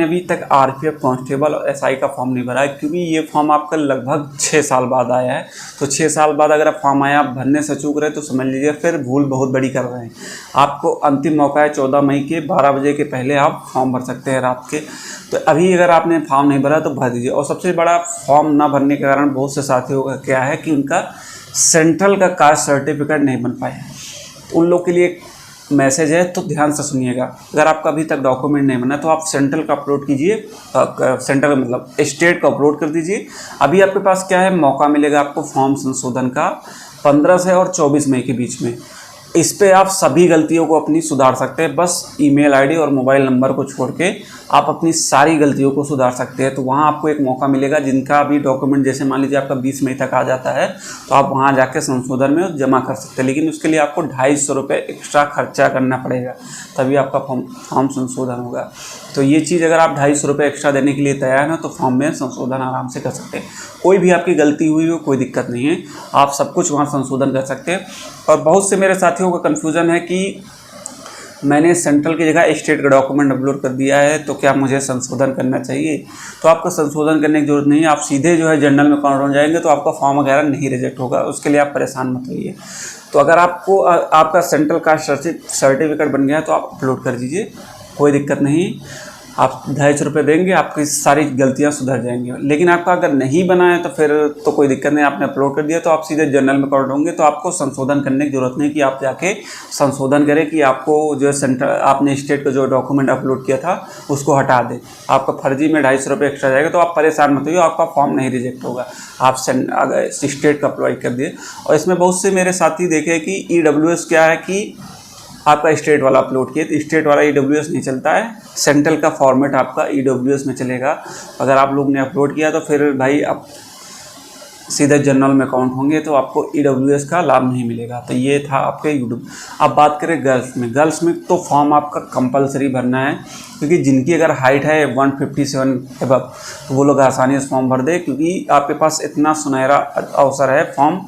अभी तक RPF constable और एसआई का फॉर्म नहीं भरा है, क्योंकि ये फॉर्म आपका लगभग 6 साल बाद आया है। तो 6 साल बाद अगर आप फॉर्म आया, आप भरने से चूक रहे तो समझ लीजिए फिर भूल बहुत बड़ी कर रहे हैं। आपको अंतिम मौका है 14 मई के 12 बजे के पहले आप फॉर्म भर सकते हैं रात के। तो अभी अगर आपने फॉर्म नहीं भरा तो भर दीजिए। और सबसे बड़ा फॉर्म ना भरने के कारण बहुत से साथियों का क्या है कि उनका सेंट्रल का कास्ट सर्टिफिकेट नहीं बन पाया है। तो उन लोग के लिए मैसेज है, तो ध्यान से सुनिएगा। अगर आपका अभी तक डॉक्यूमेंट नहीं बना तो आप सेंट्रल का अपलोड कीजिए, सेंट्रल मतलब स्टेट का अपलोड कर दीजिए। अभी आपके पास क्या है, मौका मिलेगा आपको फॉर्म संशोधन का 15 से और 24 मई के बीच में। इस पे आप सभी गलतियों को अपनी सुधार सकते हैं। बस ईमेल आईडी और मोबाइल नंबर को छोड़ के आप अपनी सारी गलतियों को सुधार सकते हैं। तो वहाँ आपको एक मौका मिलेगा। जिनका अभी डॉक्यूमेंट जैसे मान लीजिए आपका 20 मई तक आ जाता है तो आप वहाँ जाके संशोधन में जमा कर सकते हैं, लेकिन उसके लिए आपको 250 रुपये एक्स्ट्रा खर्चा करना पड़ेगा, तभी आपका फॉर्म संशोधन होगा। तो ये चीज़ अगर आप 250 रुपये एक्स्ट्रा देने के लिए तैयार हैं तो फॉर्म में संशोधन आराम से कर सकते हैं। कोई भी आपकी गलती हुई हो कोई दिक्कत नहीं है, आप सब कुछ वहाँ संशोधन कर सकते हैं। और बहुत से मेरे साथियों का कन्फ्यूज़न है कि मैंने सेंट्रल की जगह स्टेट का डॉक्यूमेंट अपलोड कर दिया है तो क्या मुझे संशोधन करना चाहिए। तो आपको संशोधन करने की जरूरत नहीं है, आप सीधे जो है जनरल में काउंट हो जाएंगे तो आपका फॉर्म वगैरह नहीं रिजेक्ट होगा। उसके लिए आप परेशान मत होइए। तो अगर आपको आपका सेंट्रल कास्ट सर्टिफिकेट बन गया है तो आप अपलोड कर दीजिए, कोई दिक्कत नहीं। आप 250 रुपये देंगे, आपकी सारी गलतियां सुधर जाएंगी। लेकिन आपका अगर नहीं बना है तो फिर तो कोई दिक्कत नहीं, आपने अपलोड कर दिया तो आप सीधे जनरल में काउंट होंगे। तो आपको संशोधन करने की ज़रूरत नहीं कि आप जाके संशोधन करें कि आपको जो सेंटर आपने स्टेट का जो डॉक्यूमेंट अपलोड किया था उसको हटा दें। आपका फर्जी में 250 रुपये एक्स्ट्रा जाएगा। तो आप परेशान मत होइए, आपका फॉर्म नहीं रिजेक्ट होगा। आप स्टेट का अप्लाई कर दिए। और इसमें बहुत से मेरे साथी देखे कि EWS क्या है कि आपका स्टेट वाला अपलोड किए तो स्टेट वाला EWS नहीं चलता है, सेंट्रल का फॉर्मेट आपका EWS में चलेगा। अगर आप लोग ने अपलोड किया तो फिर भाई आप सीधे जनरल में काउंट होंगे तो आपको EWS का लाभ नहीं मिलेगा। तो ये था आपके यूट्यूब। अब बात करें गर्ल्स में तो फॉर्म आपका कंपलसरी भरना है, क्योंकि जिनकी अगर हाइट है 157 एबव तो वो लोग आसानी से फॉर्म भर दे, क्योंकि आपके पास इतना सुनहरा अवसर है फॉर्म,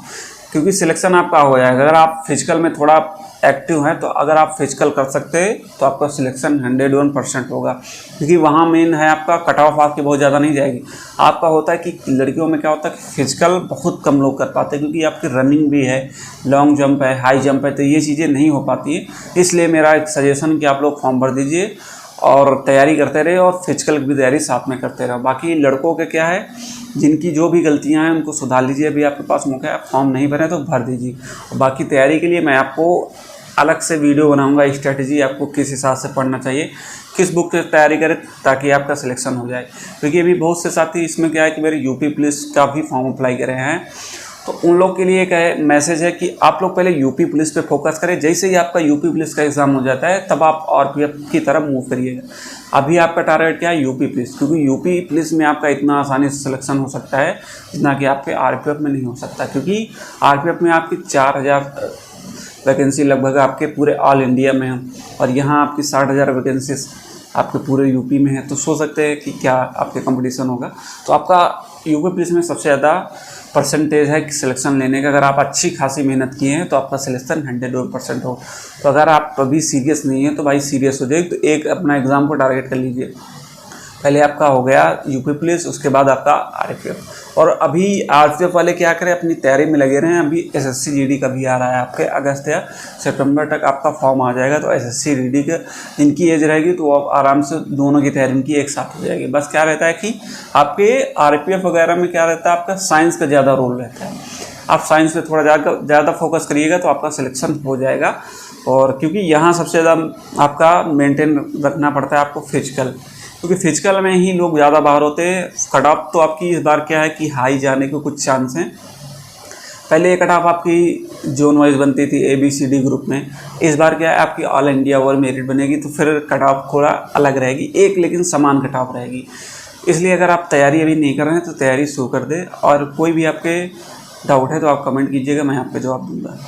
क्योंकि सिलेक्शन आपका हो जाएगा। अगर आप फिजिकल में थोड़ा एक्टिव हैं तो अगर आप फिजिकल कर सकते हैं तो आपका सिलेक्शन 101% होगा, क्योंकि वहाँ मेन है आपका कट ऑफ आपकी बहुत ज़्यादा नहीं जाएगी। आपका होता है कि लड़कियों में क्या होता है कि फिजिकल बहुत कम लोग कर पाते हैं, क्योंकि आपकी रनिंग भी है, लॉन्ग जंप है, हाई जंप है, तो ये चीज़ें नहीं हो पाती है। इसलिए मेरा एक सजेशन कि आप लोग फॉर्म भर दीजिए और तैयारी करते रहे और फिजिकल की भी तैयारी साथ में करते रहो। बाकी लड़कों के क्या है, जिनकी जो भी गलतियां हैं उनको सुधार लीजिए। अभी आपके पास मौका है, फॉर्म नहीं भरे तो भर दीजिए। और बाकी तैयारी के लिए मैं आपको अलग से वीडियो बनाऊंगा, स्ट्रेटजी आपको किस हिसाब से पढ़ना चाहिए, किस बुक से तैयारी करें ताकि आपका सिलेक्शन हो जाए। क्योंकि अभी बहुत से साथी इसमें क्या है कि मेरे यूपी पुलिस का भी फॉर्म अप्लाई करे हैं, तो उन लोग के लिए एक मैसेज है कि आप लोग पहले यूपी पुलिस पे फोकस करें। जैसे ही आपका यूपी पुलिस का एग्ज़ाम हो जाता है तब आप आरपीएफ की तरफ मूव करिएगा। अभी आपका टारगेट क्या है, यूपी पुलिस, क्योंकि यूपी पुलिस में आपका इतना आसानी से सिलेक्शन हो सकता है जितना कि आपके आरपीएफ में नहीं हो सकता, क्योंकि आरपीएफ में आपकी 4000 वैकेंसी लगभग आपके पूरे ऑल इंडिया में है और यहाँ आपकी 60,000 वैकेंसीज आपके पूरे यूपी में है। तो सोच सकते हैं कि क्या आपके कंपटीशन होगा। तो आपका यूपी पुलिस में सबसे ज़्यादा परसेंटेज है कि सिलेक्शन लेने का। अगर आप अच्छी खासी मेहनत किए हैं तो आपका सिलेक्शन 100% हो। तो अगर आप अभी सीरियस नहीं है तो भाई सीरियस हो जाए। तो एक अपना एग्ज़ाम को टारगेट कर लीजिए। पहले आपका हो गया यूपी पुलिस, उसके बाद आपका आरपीएफ। और अभी आरपीएफ वाले क्या करें, अपनी तैयारी में लगे रहे हैं। अभी एसएससी जीडी का भी आ रहा है, आपके अगस्त या सितंबर तक आपका फॉर्म आ जाएगा। तो एसएससी जीडी के जिनकी एज रहेगी तो आप आराम से दोनों की तैयारी उनकी एक साथ हो जाएगी। बस क्या रहता है कि आपके आरपीएफ वगैरह में क्या रहता है, आपका साइंस का ज़्यादा रोल रहता है। आप साइंस पे थोड़ा ज़्यादा फोकस करिएगा तो आपका सिलेक्शन हो जाएगा। और क्योंकि यहाँ सबसे ज़्यादा आपका मेंटेन रखना पड़ता है आपको फिजिकल, क्योंकि फिजिकल में ही लोग ज़्यादा बाहर होते हैं। कट ऑफ तो आपकी इस बार क्या है कि हाई जाने के कुछ चांस हैं। पहले ये कट ऑफ आपकी जोन वाइज बनती थी ABCD ग्रुप में, इस बार क्या है आपकी ऑल इंडिया ओवर मेरिट बनेगी। तो फिर कट ऑफ थोड़ा अलग रहेगी, एक लेकिन समान कट ऑफ रहेगी। इसलिए अगर आप तैयारी अभी नहीं कर रहे हैं तो तैयारी शुरू कर दें। और कोई भी आपके डाउट है तो आप कमेंट कीजिएगा, मैं आपको जवाब दूँगा।